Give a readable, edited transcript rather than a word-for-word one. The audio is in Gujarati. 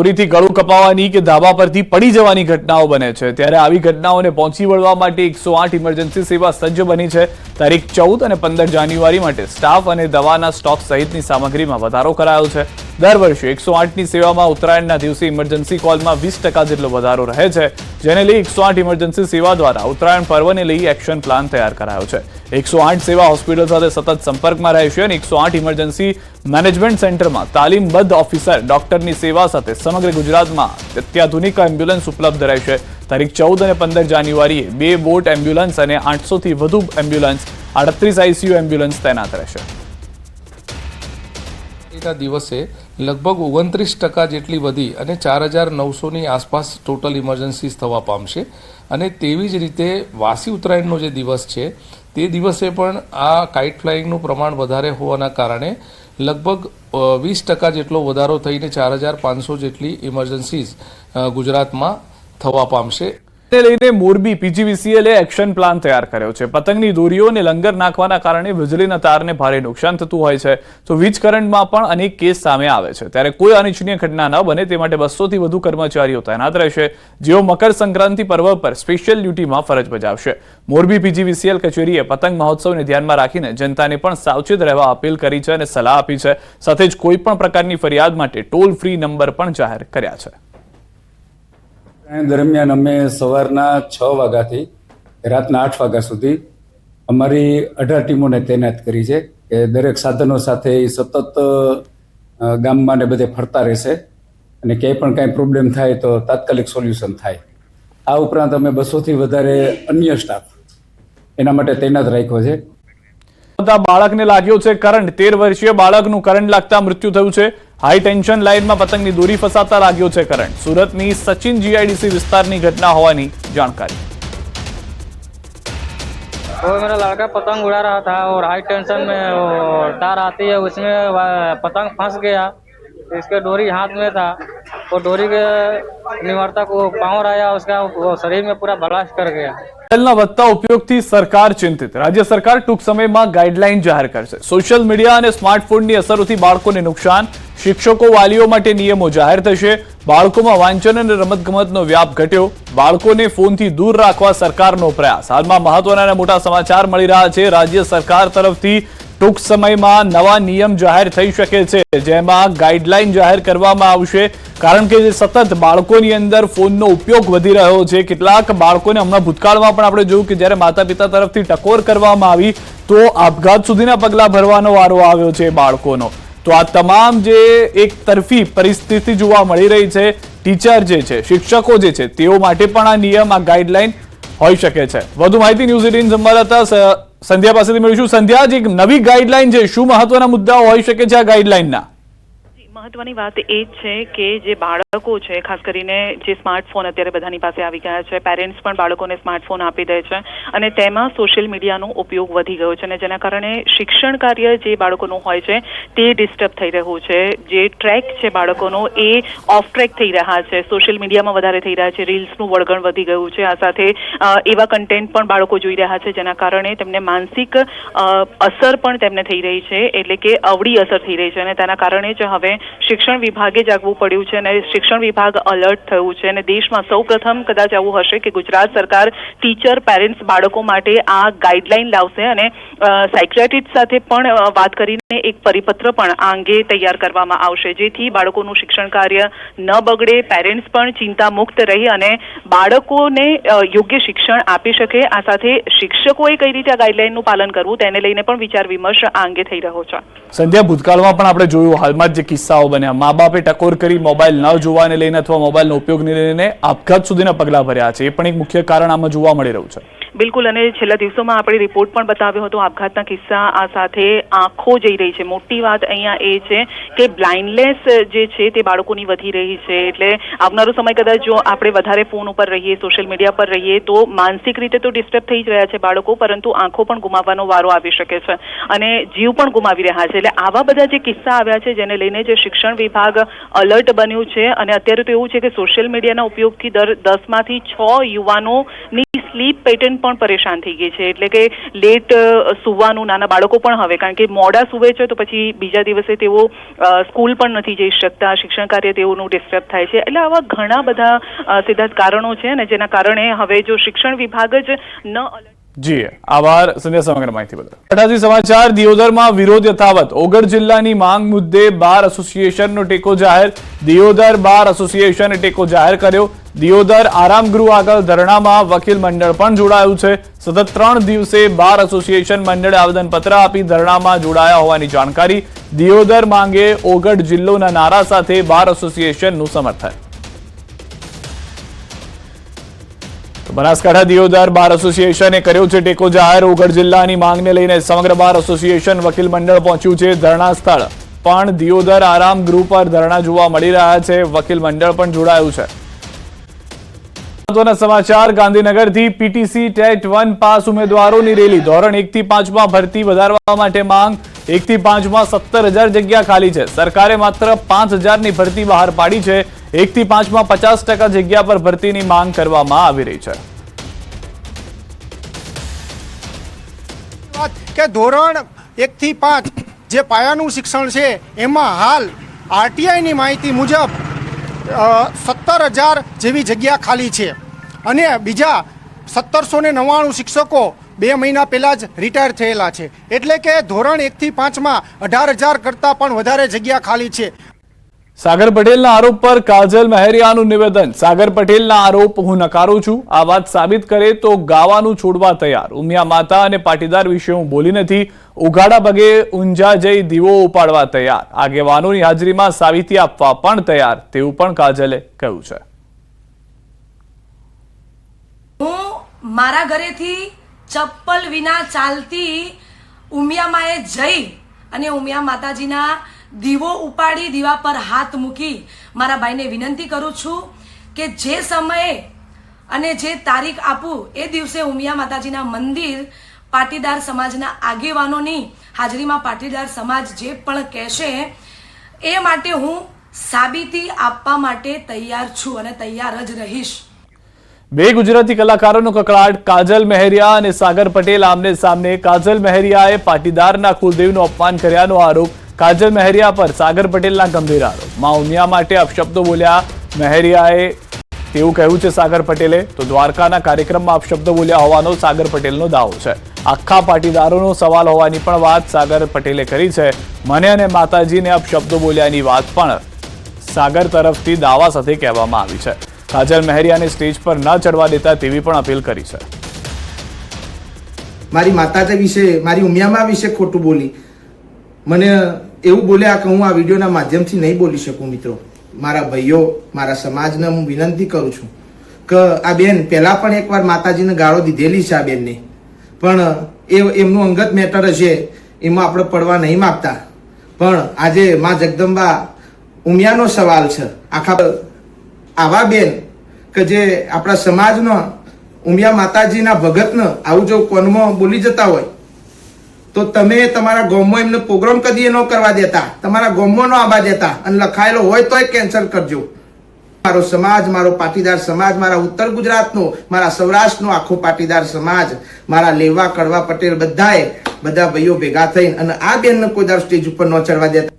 દોરીથી ગળું કપાવાની કે ધાબા પરથી પડી જવાની ઘટનાઓ બને છે, ત્યારે આવી ઘટનાઓને પહોંચી વળવા માટે 108 ઇમરજન્સી સેવા સજ્જ બની છે। તારીખ 14 અને 15 જાન્યુઆરી માટે સ્ટાફ અને દવાના સ્ટોક સહિતની સામગ્રીમાં વધારો કરાયો છે। દર વર્ષે 108ની સેવામાં ઉત્તરાયણના દિવસે ઇમરજન્સી કોલમાં 20% જેટલો વધારો રહે છે, જેને લઈ 108 ઇમરજન્સી સેવા દ્વારા ઉત્તરાયણ પર્વને લઈ એક્શન પ્લાન તૈયાર કરાયો છે। 108 સેવા હોસ્પિટલ સાથે સતત સંપર્કમાં રહેશે અને 108 ઇમરજન્સી મેનેજમેન્ટ સેન્ટરમાં તાલીમબદ્ધ ઓફિસર ડોક્ટરની સેવા સાથે સમગ્ર ગુજરાતમાં અત્યાધુનિક એમ્બ્યુલન્સ ઉપલબ્ધ રહેશે। તારીખ 14 અને 15 જાન્યુઆરીએ 2 બોટ એમ્બ્યુલન્સ અને 800થી વધુ એમ્બ્યુલન્સ, 38 આઈસીયુ એમ્બ્યુલન્સ તૈનાત રહેશે। દિવસે લગભગ 29% જેટલી વધી અને 4900ની આસપાસ ટોટલ ઇમરજન્સીસ થવા પામશે અને તેવી જ રીતે વાસી ઉત્તરાયણનો જે દિવસ છે તે દિવસે પણ આ કાઇટ ફ્લાઇંગનું પ્રમાણ વધારે હોવાના કારણે લગભગ 20% જેટલો વધારો થઈને 4500 જેટલી ઇમરજન્સીસ ગુજરાતમાં થવા પામશે। તે લઈને મોરબી પીજીવીસીએલે એક્શન પ્લાન તૈયાર કર્યો છે। પતંગની દોરીઓ અને લંગર નાખવાના કારણે વીજળીના તારને ભારે નુકસાન થતું હોય છે, તો વીજ કરંટમાં પણ અનેક કેસ સામે આવે છે, ત્યારે કોઈ અનિચ્છનીય ઘટના ન બને તે માટે 200થી વધુ કર્મચારીઓ તૈનાત રહેશે, જેઓ મકર સંક્રાંતિ પર્વ પર સ્પેશિયલ ડ્યુટીમાં ફરજ બજાવશે। મોરબી પીજીવીસીએલ કચેરીએ પતંગ મહોત્સવને ધ્યાનમાં રાખીને જનતાને પણ સાવચેત રહેવા અપીલ કરી છે અને સલાહ આપી છે, સાથે જ કોઈ પણ પ્રકારની ફરિયાદ માટે ટોલ ફ્રી નંબર પણ જાહેર કર્યા છે। દરમિયાન અમે સવારના 6 વાગ્યાથી રાતના 8 વાગ્યા સુધી અમારી 18 ટીમોને તૈનાત કરી છે કે દરેક સાધનો સાથે સતત ગામમાં ને બધે ફરતા રહેશે અને ક્યાંય પણ કાંઈ પ્રોબ્લેમ થાય તો તાત્કાલિક સોલ્યુશન થાય। આ ઉપરાંત અમે 200થી વધારે અન્ય સ્ટાફ એના માટે તૈનાત રાખ્યો છે। બાળકને લાગ્યો છે કરંટ। 13 વર્ષીય બાળકનું કરંટ લાગતા મૃત્યુ થયું છે। हाई टेंशन लाइन में पतंग की दोरी फसाता लाग्यो छे करंट। सूरतनी सचिन जीआईडीसी विस्तारनी घटना होवानी जानकारी। वो मेरा लड़का पतंग उड़ा रहा था और हाई टेंशन में तार आती है, उसमें पतंग फंस गया। इसके डोरी हाथ में था, वो डोरी के निवारता को पावर आया, उसका वो शरीर में पूरा ब्लास्ट कर गया। મોબાઈલના વધતા ઉપયોગથી સરકાર ચિંતિત। રાજ્ય સરકાર ટૂંક સમયમાં ગાઈડલાઈન જાહેર કરશે। સોશિયલ મીડિયા અને સ્માર્ટફોનની અસરોથી બાળકોને નુકસાન, શિક્ષકો વાલીઓ માટે નિયમો જાહેર થશે। બાળકોમાં વાંચન અને રમતગમતનો વ્યાપ ઘટ્યો, બાળકોને ફોનથી દૂર રાખવા સરકારનો પ્રયાસ। હાલમાં મહત્વના અને મોટા સમાચાર મળી રહ્યા છે। રાજ્ય સરકાર તરફથી ટૂંક સમયમાં નવા નિયમ જાહેર થઈ શકે છે, જેમાં ગાઈડલાઈન જાહેર કરવામાં આવશે, કારણ કે સતત બાળકોની અંદર ફોનનો ઉપયોગ વધી રહ્યો છે। કેટલાક બાળકોને હમણાં ભૂતકાળમાં પણ આપણે જોયું કે જ્યારે માતા પિતા તરફથી ટકોર કરવામાં આવી તો આપઘાત સુધીના પગલાં ભરવાનો વારો આવ્યો છે બાળકોનો। તો આ તમામ જે એક તરફી પરિસ્થિતિ જોવા મળી રહી છે, ટીચર જે છે, શિક્ષકો જે છે, તેઓ માટે પણ આ નિયમ, આ ગાઈડલાઈન હોઈ શકે છે। વધુ માહિતી ન્યૂઝ 18 સંવાદદાતા સંધ્યા પાસેથી મેળવીશું। સંધ્યા, જે એક નવી ગાઈડલાઈન છે, શું મહત્વના મુદ્દાઓ હોઈ શકે છે આ ગાઈડલાઈનના? મહત્વની વાત એ જ છે કે જે બાળકો છે, ખાસ કરીને જે સ્માર્ટફોન અત્યારે બધાની પાસે આવી ગયા છે, પેરેન્ટ્સ પણ બાળકોને સ્માર્ટફોન આપી દે છે અને તેમાં સોશિયલ મીડિયાનો ઉપયોગ વધી ગયો છે અને જેના કારણે શિક્ષણ કાર્ય જે બાળકોનું હોય છે તે ડિસ્ટર્બ થઈ રહ્યું છે। જે ટ્રેક છે બાળકોનો એ ઓફ ટ્રેક થઈ રહ્યા છે, સોશિયલ મીડિયામાં વધારે થઈ રહ્યા છે, રીલ્સનું વળગણ વધી ગયું છે। આ સાથે એવા કન્ટેન્ટ પણ બાળકો જોઈ રહ્યા છે જેના કારણે તેમને માનસિક અસર પણ તેમને થઈ રહી છે, એટલે કે અવળી અસર થઈ રહી છે અને તેના કારણે જ હવે શિક્ષણ વિભાગે જાગવું પડ્યું છે અને શિક્ષણ વિભાગ અલર્ટ થયું છે અને દેશમાં સૌપ્રથમ કદાચ આવું હશે કે ગુજરાત સરકાર ટીચર, પેરેન્ટ્સ, બાળકો માટે આ ગાઈડલાઈન લાવશે અને સાયક્રેટિસ્ટ સાથે પણ વાત કરીને એક પરિપત્ર પણ આ અંગે તૈયાર કરવામાં આવશે, જેથી બાળકોનું શિક્ષણ કાર્ય ન બગડે, પેરેન્ટ્સ પણ ચિંતા મુક્ત રહી અને બાળકોને યોગ્ય શિક્ષણ આપી શકે। આ સાથે શિક્ષકોએ કઈ રીતે આ ગાઈડલાઈનનું પાલન કરવું તેને લઈને પણ વિચાર વિમર્શ આ અંગે થઈ રહ્યો છે। સંધ્યા, ભૂતકાળમાં પણ આપણે જોયું, હાલમાં જે કિસ્સાઓ બન્યા, મા બાપે ટકોર કરી મોબાઈલ ન જોવાને લઈને અથવા મોબાઈલનો ઉપયોગને લઈને આપઘાત સુધીના પગલાં ભર્યા છે, એ પણ એક મુખ્ય કારણ આમાં જોવા મળી રહ્યું છે। બિલકુલ, અને છેલ્લા દિવસોમાં આપણે રિપોર્ટ પણ બતાવ્યો હતો આપઘાતના કિસ્સા, આ સાથે આંખો જઈ રહી છે। મોટી વાત અહીંયા એ છે કે બ્લાઇન્ડનેસ જે છે તે બાળકોની વધી રહી છે, એટલે આવનારો સમય કદાચ જો આપણે વધારે ફોન ઉપર રહીએ, સોશિયલ મીડિયા પર રહીએ તો માનસિક રીતે તો ડિસ્ટર્બ થઈ જ રહ્યા છે બાળકો, પરંતુ આંખો પણ ગુમાવવાનો વારો આવી શકે છે અને જીવ પણ ગુમાવી રહ્યા છે। એટલે આવા બધા જે કિસ્સા આવ્યા છે જેને લઈને જે શિક્ષણ વિભાગ અલર્ટ બન્યું છે અને અત્યારે તો એવું છે કે સોશિયલ મીડિયાના ઉપયોગથી દર 10માંથી 6 યુવાનોની સ્લીપ પેટર્ન પણ પરેશાન થઈ ગઈ છે. એટલે કે લેટ સૂવાનું, નાના બાળકો પણ હવે કારણ કે મોડા સૂવે છે તો પછી બીજા દિવસે તેઓ સ્કૂલ પણ નથી જઈ શકતા, શિક્ષણ કાર્ય તેઓનું ડિસ્ટર્બ થાય છે. એટલે આવા ઘણા બધા સિદ્ધાર્થ કારણો છે ને જેના કારણે હવે જો શિક્ષણ વિભાગ જ ન જી આભાર સંધ્યા સમગ્ર માહિતી બદલ. અટાજી સમાચાર. દિયોદરમાં વિરોધ યથાવત. ઓગળ જિલ્લાની માંગ મુદ્દે બાર એસોસિએશનનો ટેકો જાહેર. દિયોદર બાર એસોસિએશને ટેકો જાહેર કર્યો. દિયોદર આરામગૃહ આગળ ધરણામાં વકીલ મંડળ પણ જોડાયું છે. સતત 3 દિવસે બાર એસોસિએશન મંડળે આવેદનપત્ર આપી ધરણામાં જોડાયા હોવાની જાણકારી. દિયોદર માંગે ઓગળ જિલ્લોના નારા સાથે બાર એસોસિએશનનું સમર્થન. બનાસકાંઠા દિયોદર બાર એસોસિએશને કર્યો છે ટેકો જાહેર. ઓગળ જિલ્લાની માંગને લઈને સમગ્ર બાર એસોસિએશન વકીલ મંડળ પહોંચ્યું છે ધરણા સ્થળ. પણ દિયોદર આરામ ગૃહ પર ધરણા જોવા મળી રહ્યા છે. વકીલ મંડળ પણ જોડાયું છે. મહત્વના સમાચાર. ગાંધીનગરથી પીટીસી ટેટ 1 પાસ ઉમેદવારોની રેલી. ધોરણ 1 થી 5માં ભરતી વધારવા માટે માંગ. 1 થી 5માં 17,000 જગ્યા ખાલી છે. સરકારે માત્ર 5,000ની ભરતી બહાર પાડી છે. 1 થી 5માં 50% જગ્યા પર ભરતીની માંગ કરવામાં આવી રહી છે. કે ધોરણ 1 થી 5 જે પાયાનું શિક્ષણ છે એમાં હાલ આરટીઆઈની માહિતી મુજબ 17,000 જેવી જગ્યા ખાલી છે અને બીજા 1,799 શિક્ષકો 2 મહિના પહેલા જ રિટાયર થયેલા છે. એટલે કે ધોરણ 1 થી 5માં 18,000 કરતાં પણ વધારે જગ્યા ખાલી છે. સાગર પટેલના આરોપ પર કાજલ મહેરિયાનું નિવેદન. સાગર પટેલના આરોપ હું નકારું છું. આ વાત સાબિત કરે તો ગાવાનું છોડવા તૈયાર. ઉમિયા માતા અને પાટીદાર વિશે હું બોલી નથી. ઉઘાડા પગે ઊંઝા જઈ દીવો ઉપાડવા તૈયાર. આગેવાનોની હાજરીમાં સાબિતી આપવા પણ તૈયાર તેવું પણ કાજલે કહ્યું છે. હું મારા ઘરેથી ચપ્પલ વિના ચાલતી ઉમિયામાએ જઈ અને ઉમિયા માતાજીના દીવો ઉપાડી દીવા પર હાથ મૂકી મારા ભાઈને વિનંતી કરું છું કે જે સમયે અને જે તારીખ આપું એ દિવસે ઉમિયા માતાજીના મંદિર પાટીદાર સમાજના આગેવાનોની હાજરીમાં પાટીદાર સમાજ જે પણ કહેશે એ માટે હું સાબિતી આપવા માટે તૈયાર છું અને તૈયાર જ રહીશ. બે ગુજરાતી કલાકારોનો કકળાટ. કાજલ મહેરિયા અને સાગર પટેલ આમને સામને. કાજલ મહેરિયાએ પાટીદારના કુલદેવનું અપમાન કર્યાનો આરોપ. કાજલ મહેરિયા પર સાગર પટેલના ગંભીર આરોપ. માં ઉમિયા માટે અપશબ્દો બોલ્યા મહેરિયાએ તેવું કહ્યું છે સાગર પટેલે. તો દ્વારકાના કાર્યક્રમમાં અપશબ્દો બોલ્યા હોવાનો સાગર પટેલનો દાવો છે. આખા પાટીદારોનો સવાલ હોવાની પણ વાત સાગર પટેલે કરી છે. મને અને માતાજીને અપશબ્દો બોલ્યાની વાત પણ સાગર તરફથી દાવા સાથે કહેવામાં આવી છે. કાજલ મહેરિયાને સ્ટેજ પર ન ચડવા દેતા તેવી પણ અપીલ કરી છે. મારી માતાજી વિશે, મારી ઉમિયામાં વિશે ખોટું બોલી, મને એવું બોલ્યા કે હું આ વિડીયોના માધ્યમથી નહીં બોલી શકું. મિત્રો, મારા ભાઈઓ, મારા સમાજને હું વિનંતી કરું છું કે આ બેન પહેલા પણ એકવાર માતાજીને ગાળો દીધેલી છે. આ બેનને પણ એમનું અંગત મેટર હશે, એમાં આપણે પડવા નહીં માગતા. પણ આજે માં જગદંબા ઉમિયાનો સવાલ છે. આવા બેન કે જે આપણા સમાજનો ઉમિયા માતાજીના ભગતને આવું જો કોનમાં બોલી જતા હોય તો તમે તમારા ગામમાં એમને પ્રોગ્રામ કદી ન કરવા દેતા, તમારા ગામમાં ન આવવા દેતા અને લખાયેલો હોય તોય કેન્સલ કરજો. મારો સમાજ, મારો પાટીદાર સમાજ, મારા ઉત્તર ગુજરાતનો, મારા સૌરાષ્ટ્રનો આખો પાટીદાર સમાજ, મારા લેવા કડવા પટેલ બધા ભાઈઓ ભેગા થઈને અને આ બેનને કોઈ દર સ્ટેજ ઉપર ન ચડવા દેતા.